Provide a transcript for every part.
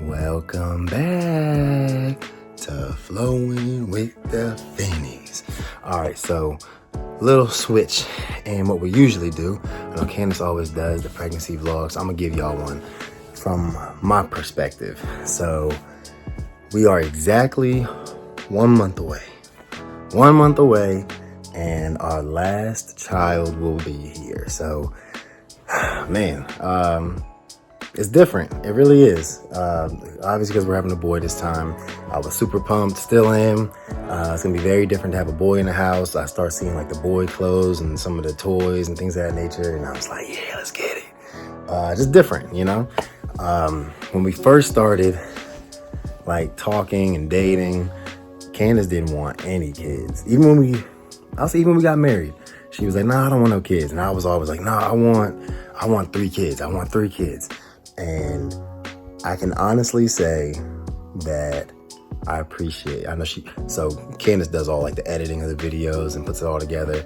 Welcome back to Flowing with the Finnies. Alright, so little switch in what we usually do. I know Candace always does the pregnancy vlogs. I'm gonna give y'all one from my perspective. So we are exactly 1 month away. 1 month away, and our last child will be here. So, man, it's different. It really is. Obviously, because we're having a boy this time. I was super pumped, still am. It's gonna be very different to have a boy in the house. I start seeing like the boy clothes and some of the toys and things of that nature, and I was like, yeah, let's get it. Just different, you know? When we first started like talking and dating, Candace didn't want any kids. Even when we got married, she was like, nah, I don't want no kids. And I was always like, nah, I want 3 kids. I want 3 kids. And I can honestly say that I so Candace does all like the editing of the videos and puts it all together.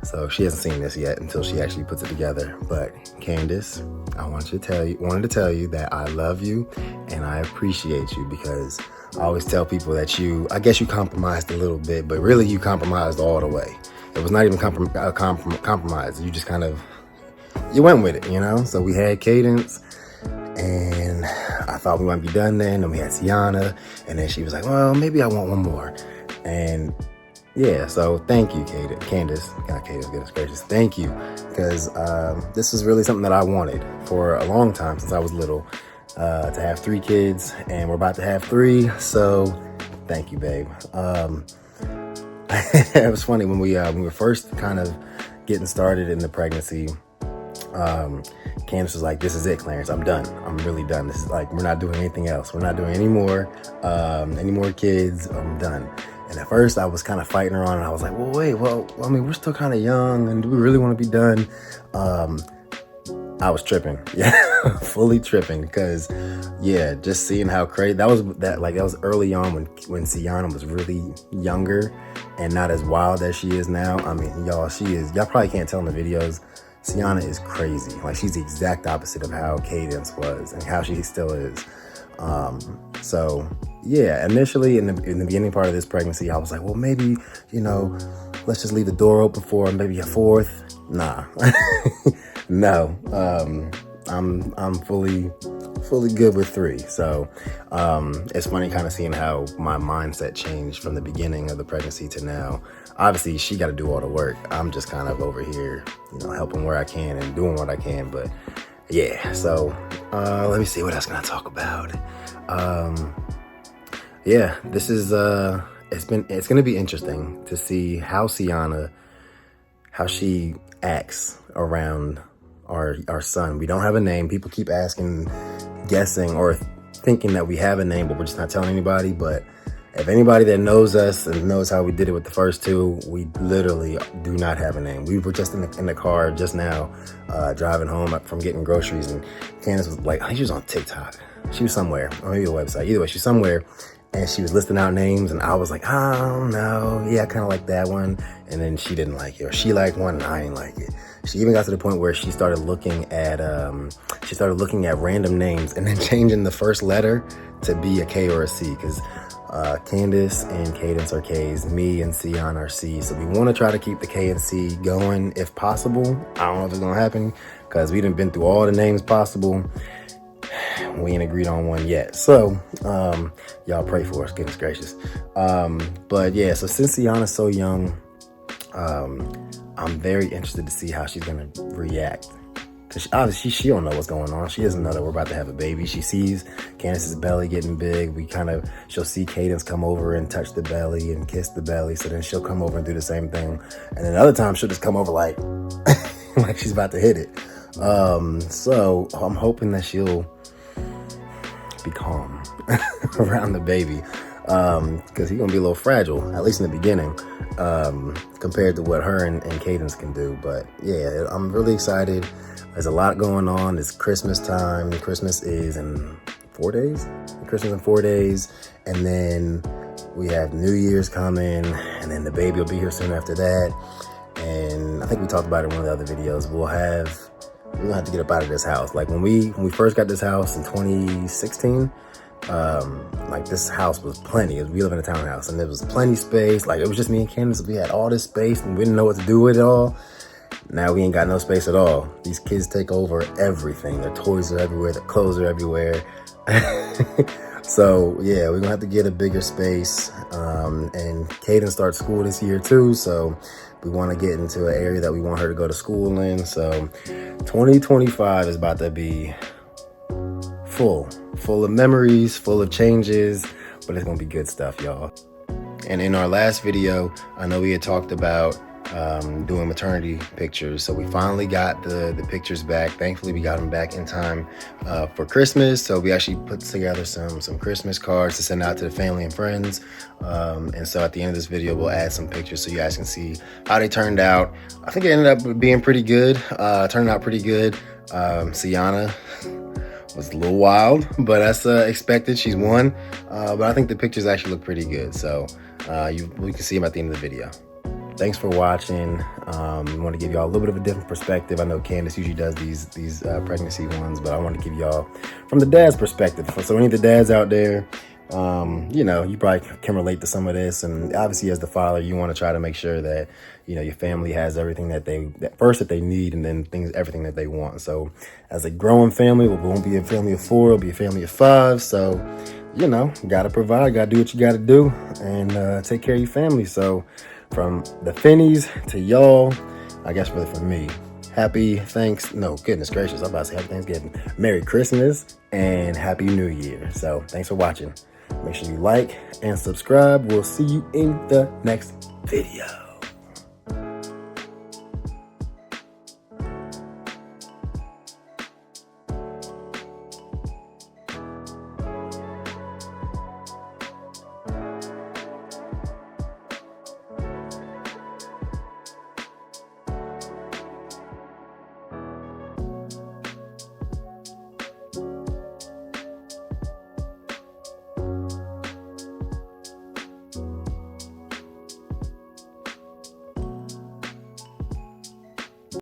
So she hasn't seen this yet until she actually puts it together. But Candace, I wanted to tell you that I love you and I appreciate you, because I always tell people that I guess you compromised a little bit, but really you compromised all the way. It was not even a compromise. You just you went with it, you know? So we had Cadence, and I thought we might be done then. And we had Sienna, and then she was like, well, maybe I want one more. And yeah, so thank you, Candace. God, Cadence, goodness gracious. Thank you, because this is really something that I wanted for a long time, since I was little, to have 3 kids, and we're about to have 3. So thank you, babe. It was funny when we were first kind of getting started in the pregnancy. Candace was like, this is it, Clarence, I'm done. I'm really done. This is like, we're not doing anything else. We're not doing any more kids. I'm done. And at first I was kind of fighting her on, and I was like, well, wait, I mean, we're still kind of young, and do we really want to be done? I was tripping. Yeah, fully tripping, because yeah, just seeing how crazy that was early on when Sienna was really younger and not as wild as she is now. I mean, y'all probably can't tell in the videos. Sienna is crazy. Like, she's the exact opposite of how Cadence was and how she still is. So yeah, initially in the beginning part of this pregnancy, I was like, well, maybe, let's just leave the door open for maybe a 4th. Nah, no. I'm fully good with 3. So it's funny kind of seeing how my mindset changed from the beginning of the pregnancy to now. Obviously, she got to do all the work. I'm just kind of over here, helping where I can and doing what I can. But yeah, so let me see what else can I talk about. Yeah, this is it's going to be interesting to see how Sienna, how she acts around our son. We don't have a name. People keep asking, guessing, or thinking that we have a name, but we're just not telling anybody. But if anybody that knows us and knows how we did it with the first 2, we literally do not have a name. We were just in the car just now, driving home from getting groceries, and Candace was like, I think she was on TikTok. She was somewhere, or maybe a website. Either way, she's somewhere, and she was listing out names, and I was like, I don't know. Yeah, I kind of like that one. And then she didn't like it, or she liked one and I didn't like it. She even got to the point where she started looking at random names and then changing the first letter to be a K or a C, because Candace and Cadence are K's, me and Sienna are C's. So we want to try to keep the K and C going if possible. I don't know if it's gonna happen, because we done been through all the names possible. We ain't agreed on one yet. So y'all pray for us, goodness gracious. But yeah, so since Sienna's so young, I'm very interested to see how she's gonna react, because obviously she don't know what's going on. She doesn't know that we're about to have a baby. She sees Candace's belly getting big. She'll see Cadence come over and touch the belly and kiss the belly. So then she'll come over and do the same thing. And then other times she'll just come over like like she's about to hit it. So I'm hoping that she'll be calm around the baby, because he's gonna be a little fragile, at least in the beginning, compared to what her and Cadence can do. But yeah, I'm really excited. There's a lot going on. It's Christmas time. Christmas is in 4 days. Christmas in 4 days, and then we have New Year's coming, and then the baby will be here soon after that. And I think we talked about it in one of the other videos. We're gonna have to get up out of this house. Like when we first got this house in 2016, like this house was plenty. We live in a townhouse and there was plenty space. Like it was just me and Candace. We had all this space and we didn't know what to do with it all. Now we ain't got no space at all. These kids take over everything. Their toys are everywhere. Their clothes are everywhere. So yeah, we're gonna have to get a bigger space. And Kaden starts school this year too. So we want to get into an area that we want her to go to school in. So 2025 is about to be full of memories, full of changes, but it's gonna be good stuff, y'all. And in our last video, I know we had talked about doing maternity pictures. So we finally got the pictures back. Thankfully, we got them back in time for Christmas. So we actually put together some Christmas cards to send out to the family and friends. And so at the end of this video, we'll add some pictures so you guys can see how they turned out. I think it ended up being pretty good. Turned out pretty good. Sienna was a little wild, but that's expected. She's one. But I think the pictures actually look pretty good. So we can see them at the end of the video. Thanks for watching. I want to give y'all a little bit of a different perspective. I know Candace usually does these pregnancy ones, but I want to give y'all from the dad's perspective. So any of the dads out there, you know, you probably can relate to some of this. And obviously as the father, you want to try to make sure that, you know, your family has everything that they need, and then everything that they want. So as a growing family, we won't be a family of 4, it'll be a family of 5. So, you know, gotta provide, gotta do what you gotta do, and take care of your family. So from the Finneys to y'all, I guess really for me, goodness gracious, I'm about to say happy Thanksgiving, Merry Christmas, and Happy New Year. So thanks for watching. Make sure you like and subscribe. We'll see you in the next video.